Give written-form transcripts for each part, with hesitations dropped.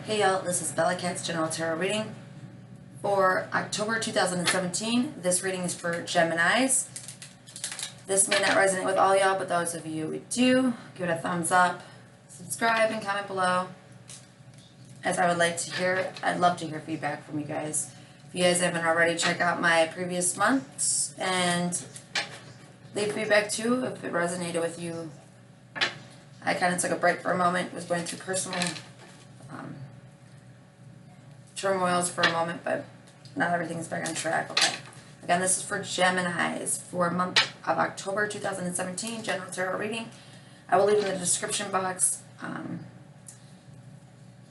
Hey y'all, this is Bella Cat's General Tarot reading for October 2017. This reading is for Geminis. This may not resonate with all y'all, but those of you who do, give it a thumbs up, subscribe, and comment below. As I would like to hear, I'd love to hear feedback from you guys. If you guys haven't already, check out my previous months and leave feedback too if it resonated with you. I kind of took a break for a moment, was going through personal turmoils for a moment, but not everything's back on track. Okay. Again, this is for Geminis for month of October 2017, General Tarot reading. I will leave in the description box.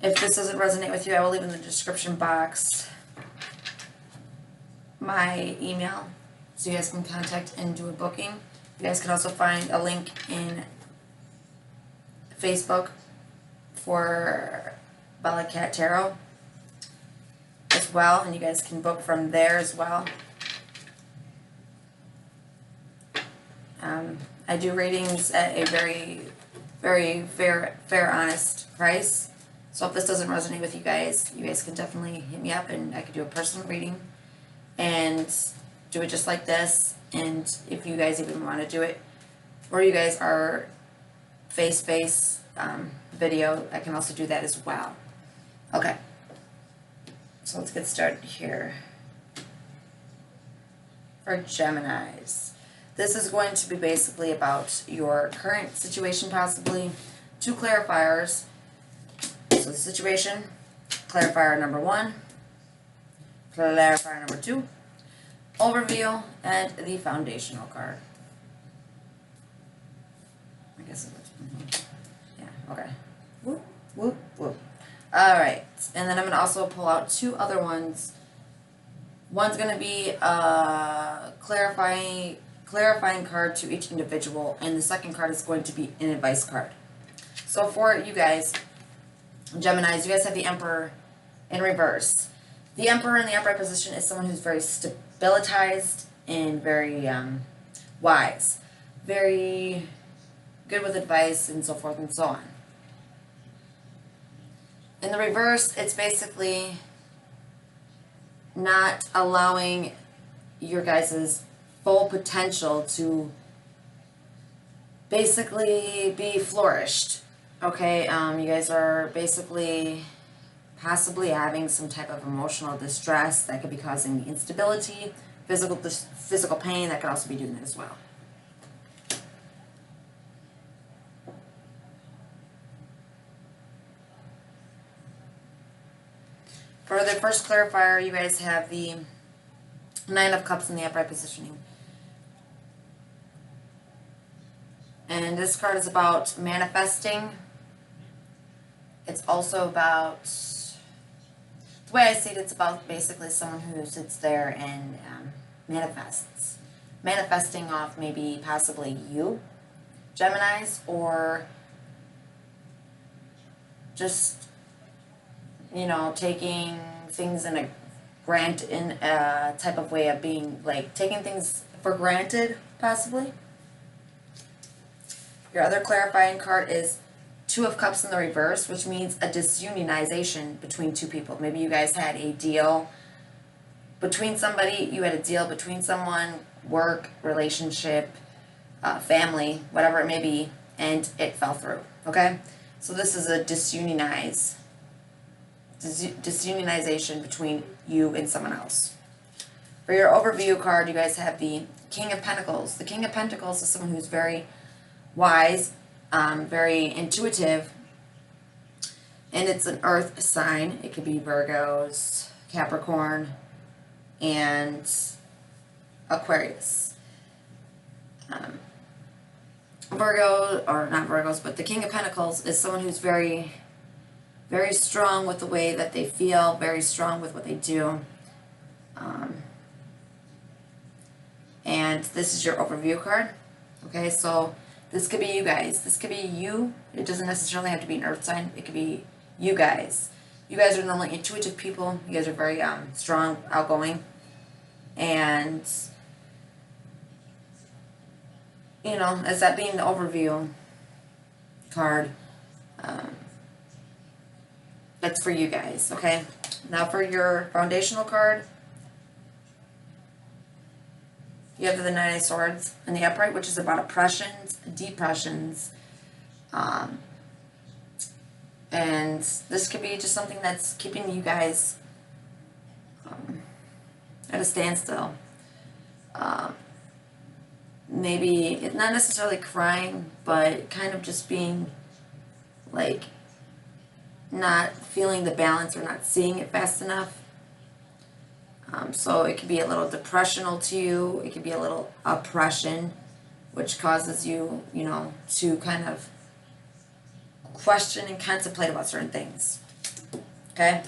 If this doesn't resonate with you, I will leave in the description box my email so you guys can contact and do a booking. You guys can also find a link in Facebook for Bella Cat Tarot as well, and you guys can book from there as well. I do readings at a very, very fair, honest price. So if this doesn't resonate with you guys can definitely hit me up and I could do a personal reading and do it just like this. And if you guys even want to do it, or you guys are face-to-face video, I can also do that as well. Okay. So let's get started here. For Geminis, this is going to be basically about your current situation, possibly. Two clarifiers. So the situation, clarifier number 1, clarifier number 2, overview, and the foundational card. I guess it was, yeah, okay. Whoop, whoop, whoop. Alright, and then I'm going to also pull out two other ones. One's going to be a clarifying card to each individual, and the second card is going to be an advice card. So for you guys, Geminis, you guys have the Emperor in reverse. The Emperor in the upright position is someone who's very stabilized and very wise. Very good with advice and so forth and so on. In the reverse, it's basically not allowing your guys' full potential to basically be flourished. Okay, you guys are basically possibly having some type of emotional distress that could be causing instability, physical pain. That could also be doing that as well. For the first clarifier, you guys have the 9 of Cups in the upright positioning. And this card is about manifesting. It's also about, the way I see it, it's about basically someone who sits there and manifests. Manifesting off maybe possibly you, Geminis, or just, you know, taking things in a type of way of being, like, taking things for granted, possibly. Your other clarifying card is 2 of Cups in the reverse, which means a disunionization between two people. Maybe you guys had a deal between somebody, you had a deal between someone, work, relationship, family, whatever it may be, and it fell through, okay? So this is a disunionization between you and someone else. For your overview card, you guys have the King of Pentacles. The King of Pentacles is someone who's very wise, very intuitive, and it's an earth sign. It could be Virgos, Capricorn, and Aquarius. Virgo, or not Virgos, but the King of Pentacles is someone who's very strong with the way that they feel, very strong with what they do. And this is your overview card. Okay, so this could be you guys. This could be you. It doesn't necessarily have to be an earth sign. It could be you guys. You guys are normally intuitive people. You guys are very strong, outgoing. And, you know, as that being the overview card, That's for you guys, okay? Now for your foundational card, you have the Nine of Swords in the upright, which is about oppressions, depressions, and this could be just something that's keeping you guys at a standstill. Maybe it's not necessarily crying, but kind of just being like not feeling the balance or not seeing it fast enough. So it could be a little depressional to you. It could be a little oppression, which causes you, you know, to kind of question and contemplate about certain things. Okay?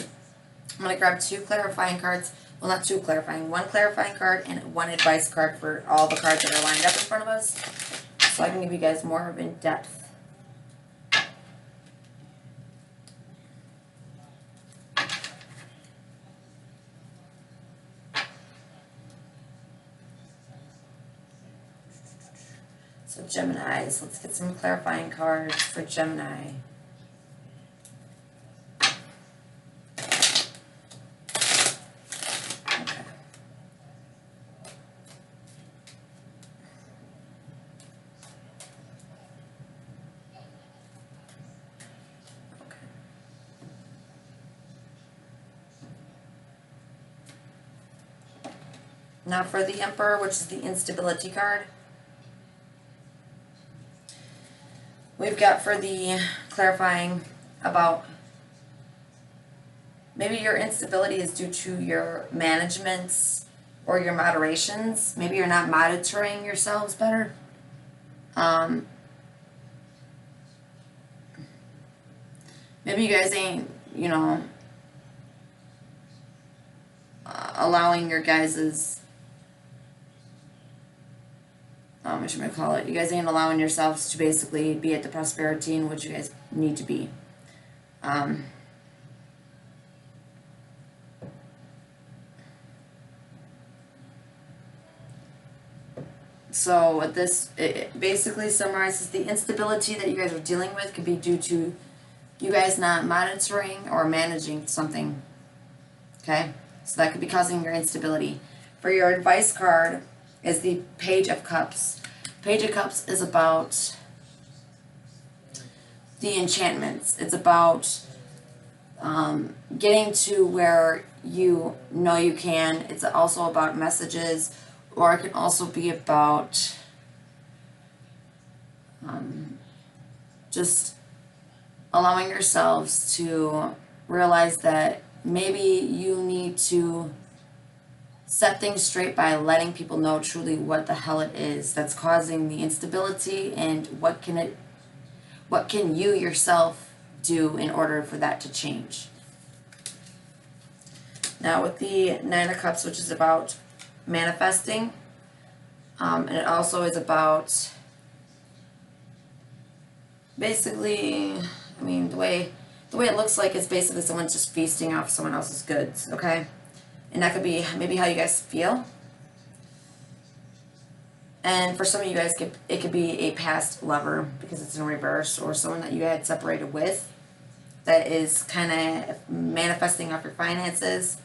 I'm going to grab 2 clarifying cards. Well, not 2 clarifying. 1 clarifying card and 1 advice card for all the cards that are lined up in front of us. So I can give you guys more of in depth. So Geminis, let's get some clarifying cards for Gemini. Okay. Now for the Emperor, which is the instability card. We've got for the clarifying about maybe your instability is due to your managements or your moderations. Maybe you're not monitoring yourselves better. Maybe you guys ain't, you know, allowing your guys's what should I call it? You guys ain't allowing yourselves to basically be at the prosperity in which you guys need to be. So what this, it basically summarizes the instability that you guys are dealing with could be due to you guys not monitoring or managing something. Okay? So that could be causing your instability. For your advice card is the Page of Cups. Page of Cups is about the enchantments. It's about getting to where you know you can. It's also about messages, or it can also be about just allowing yourselves to realize that maybe you need to set things straight by letting people know truly what the hell it is that's causing the instability, and what can you yourself do in order for that to change. Now with the Nine of Cups, which is about manifesting, and it also is about basically, I mean, the way it looks like is basically someone's just feasting off someone else's goods, okay? And that could be maybe how you guys feel. And for some of you guys, it could be a past lover because it's in reverse, or someone that you had separated with that is kind of manifesting off your finances.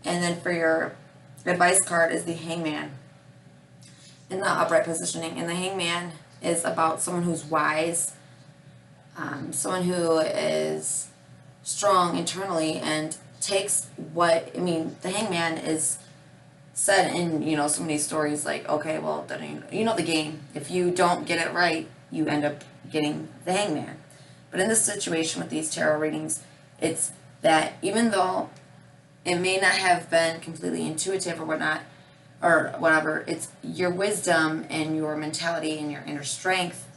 And then for your advice card is the Hangman in the upright positioning. And the Hangman is about someone who's wise, someone who is strong internally and takes what, I mean, the Hangman is said in, you know, so many stories like, okay, well, then you know the game. If you don't get it right, you end up getting the Hangman. But in this situation with these tarot readings, it's that even though it may not have been completely intuitive or whatnot, or whatever, it's your wisdom and your mentality and your inner strength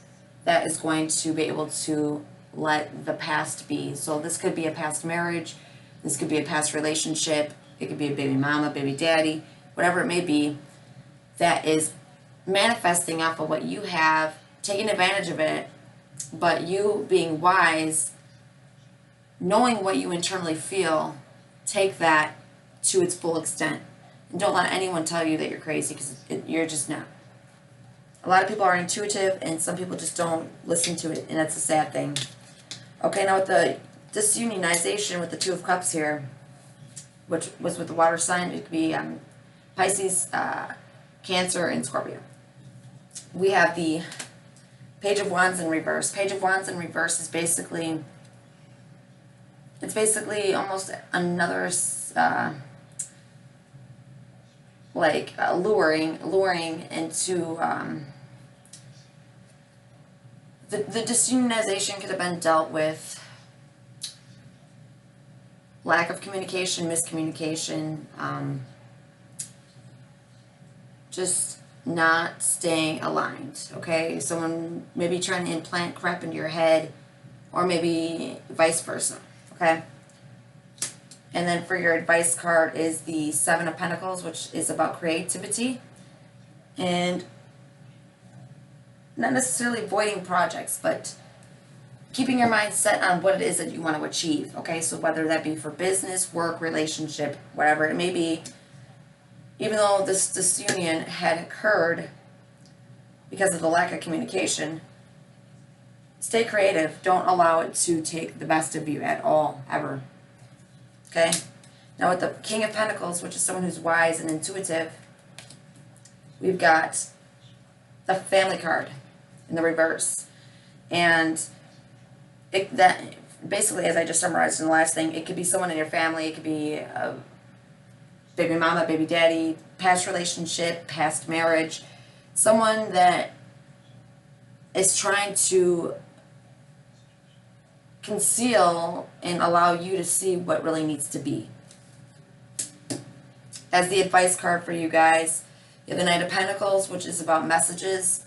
that is going to be able to let the past be. So this could be a past marriage, this could be a past relationship, it could be a baby mama, baby daddy, whatever it may be, that is manifesting off of what you have, taking advantage of it, but you being wise, knowing what you internally feel, take that to its full extent. And don't let anyone tell you that you're crazy, because you're just not. A lot of people are intuitive, and some people just don't listen to it, and that's a sad thing. Okay, now with the disunionization with the Two of Cups here, which was with the water sign. It could be Pisces, Cancer, and Scorpio. We have the Page of Wands in reverse. Page of Wands in reverse is basically, it's basically almost another luring into the disunionization could have been dealt with lack of communication, miscommunication, just not staying aligned, okay? Someone maybe trying to implant crap into your head, or maybe vice versa, okay? And then for your advice card is the Seven of Pentacles, which is about creativity and not necessarily avoiding projects, but keeping your mind set on what it is that you want to achieve, okay? So whether that be for business, work, relationship, whatever it may be, even though this disunion had occurred because of the lack of communication, stay creative. Don't allow it to take the best of you at all, ever. Okay? Now with the King of Pentacles, which is someone who's wise and intuitive, we've got the Family card in the reverse. And that basically, as I just summarized in the last thing, it could be someone in your family, it could be a baby mama, baby daddy, past relationship, past marriage, someone that is trying to conceal and allow you to see what really needs to be. As the advice card for you guys, you have the Knight of Pentacles, which is about messages.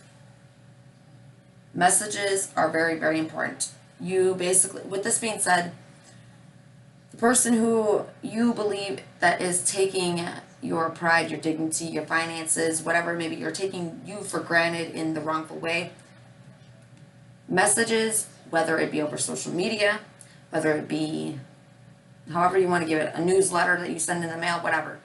Messages are very, very important. You basically, with this being said, the person who you believe that is taking your pride, your dignity, your finances, whatever, maybe you're taking you for granted in the wrongful way. Messages, whether it be over social media, whether it be however you want to give it, a newsletter that you send in the mail, whatever.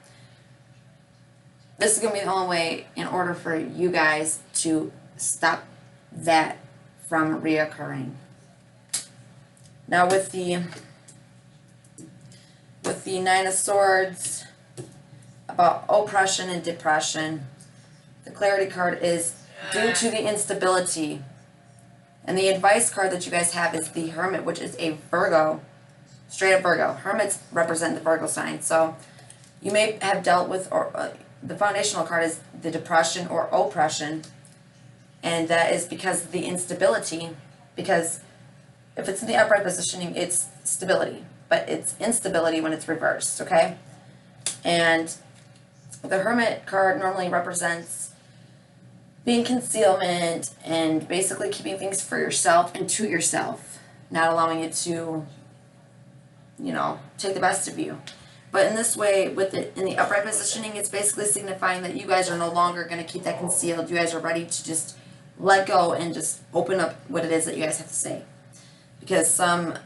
This is going to be the only way in order for you guys to stop that from reoccurring. Now with the Nine of Swords, about oppression and depression, the Clarity card is due to the instability. And the advice card that you guys have is the Hermit, which is a Virgo, straight up Virgo. Hermits represent the Virgo sign. So you may have dealt with, or the foundational card is the depression or oppression. And that is because of the instability. Because if it's in the upright positioning, it's stability. But it's instability when it's reversed, okay? And the Hermit card normally represents being concealment and basically keeping things for yourself and to yourself, not allowing it to, you know, take the best of you. But in this way, with it in the upright positioning, it's basically signifying that you guys are no longer going to keep that concealed. You guys are ready to just let go and just open up what it is that you guys have to say. Because some,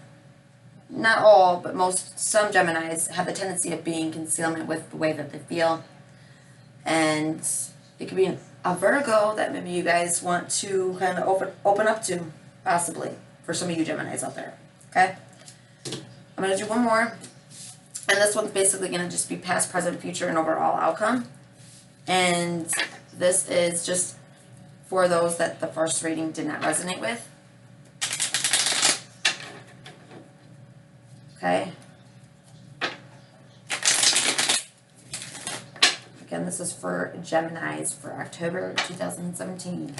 not all, but some Geminis have the tendency of being concealment with the way that they feel. And it could be a Virgo that maybe you guys want to kind of open up to, possibly, for some of you Geminis out there. Okay? I'm going to do one more. And this one's basically going to just be past, present, future, and overall outcome. And this is just for those that the first reading did not resonate with. Okay. Again, this is for Geminis for October 2017.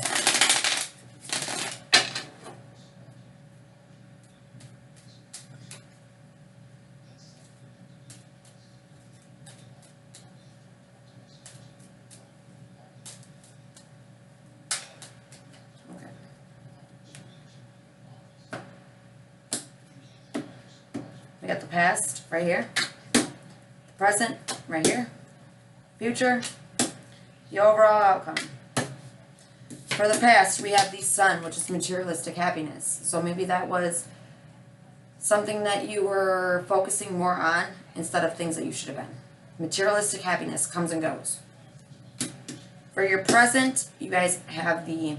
We got the past right here, the present right here, future, the overall outcome. For the past, we have the Sun, which is materialistic happiness. So maybe that was something that you were focusing more on instead of things that you should have been. Materialistic happiness comes and goes. For your present, you guys have the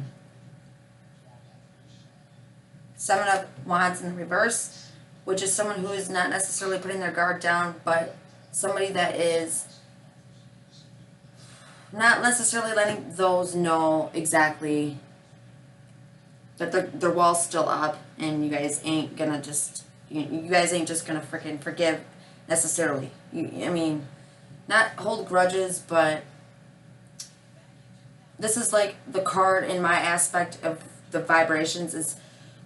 Seven of Wands in the reverse. which is someone who is not necessarily putting their guard down, but somebody that is not necessarily letting those know exactly that their wall's still up, and you guys ain't gonna just, you guys ain't just gonna freaking forgive necessarily. I mean, not hold grudges, but this is like the card in my aspect of the vibrations is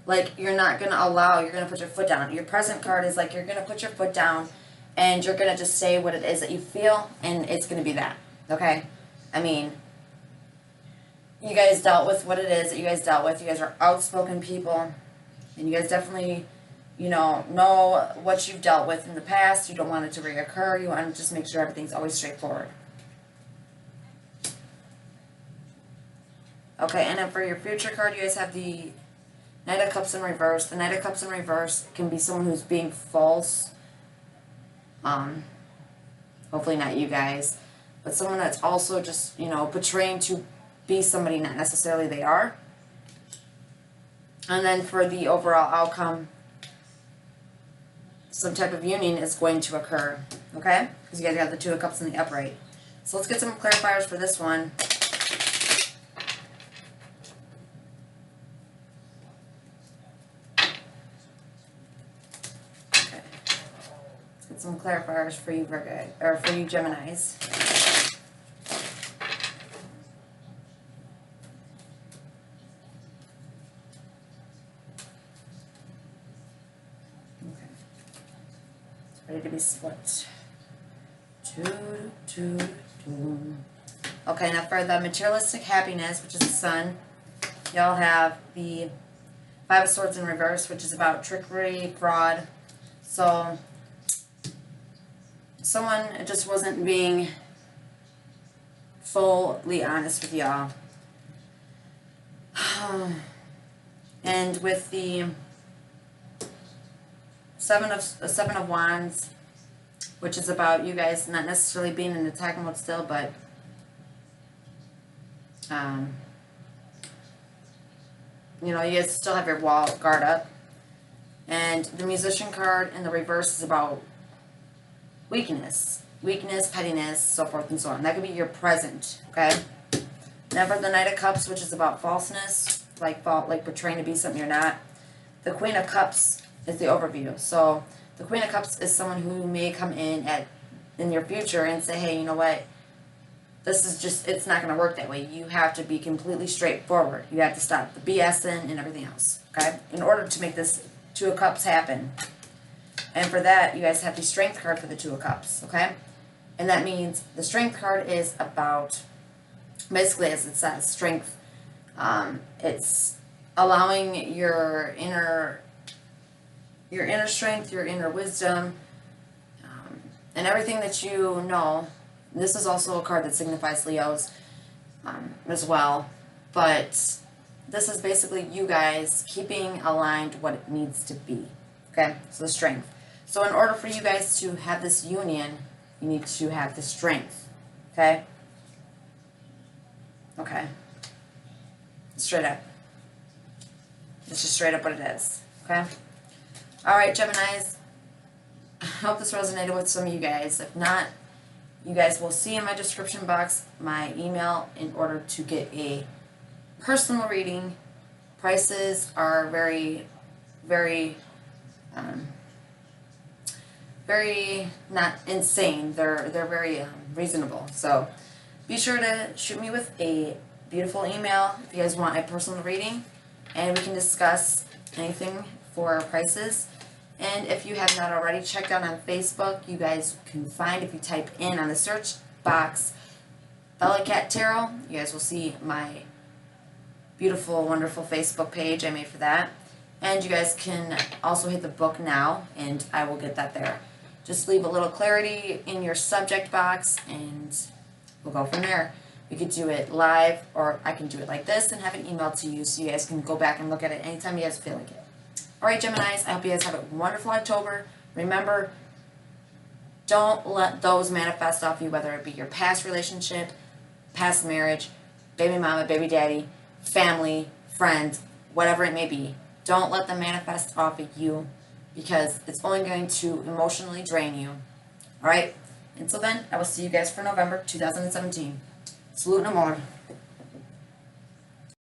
like you're not gonna allow, you're gonna put your foot down. Your present card is like you're gonna put your foot down and you're gonna just say what it is that you feel, and it's gonna be that. Okay? I mean, you guys dealt with what it is that you guys dealt with. You guys are outspoken people, and you guys definitely, know what you've dealt with in the past. You don't want it to reoccur. You want to just make sure everything's always straightforward. Okay, and then for your future card, you guys have the Knight of Cups in reverse. The Knight of Cups in reverse can be someone who's being false. Hopefully not you guys, but someone that's also just, portraying to be somebody not necessarily they are. And then for the overall outcome, some type of union is going to occur, okay? Because you guys got the Two of Cups in the upright. So let's get some clarifiers for this one. Okay. Let's get some clarifiers for you, Virgo, or for you, Geminis. Ready to be split. Okay, now for the materialistic happiness, which is the Sun, y'all have the Five of Swords in reverse, which is about trickery, fraud. So, someone just wasn't being fully honest with y'all. And with the Seven of Wands, which is about you guys not necessarily being in attack mode still, but you guys still have your wall guard up. And the Musician card in the reverse is about weakness, pettiness, so forth and so on. That could be your present, okay? Now for the Knight of Cups, which is about falseness, like portraying to be something you're not. The Queen of Cups is the overview. So the Queen of Cups is someone who may come in your future and say, hey, you know what? This is just, it's not going to work that way. You have to be completely straightforward. You have to stop the BSing and everything else, okay? In order to make this Two of Cups happen. And for that, you guys have the Strength card for the Two of Cups, okay? And that means the Strength card is about, basically as it says, strength. It's allowing your inner strength, your inner wisdom, and everything that you know. This is also a card that signifies Leos as well, but this is basically you guys keeping aligned what it needs to be, okay? So the strength. So in order for you guys to have this union, you need to have the strength, okay? Okay. Straight up. It's just straight up what it is, okay? Alright, Geminis, I hope this resonated with some of you guys. If not, you guys will see in my description box my email in order to get a personal reading. Prices are very, very, very not insane. They're very reasonable. So be sure to shoot me with a beautiful email if you guys want a personal reading, and we can discuss anything for prices. And if you have not already checked out on Facebook, you guys can find, if you type in on the search box Bella Cat Tarot, you guys will see my beautiful, wonderful Facebook page I made for that. And you guys can also hit the book now, and I will get that there. Just leave a little clarity in your subject box, and we'll go from there. We could do it live, or I can do it like this and have it emailed to you so you guys can go back and look at it anytime you guys feel like it. Alright, Geminis, I hope you guys have a wonderful October. Remember, don't let those manifest off you, whether it be your past relationship, past marriage, baby mama, baby daddy, family, friends, whatever it may be. Don't let them manifest off of you. because it's only going to emotionally drain you. Alright? Until then, I will see you guys for November 2017. Salute and amor.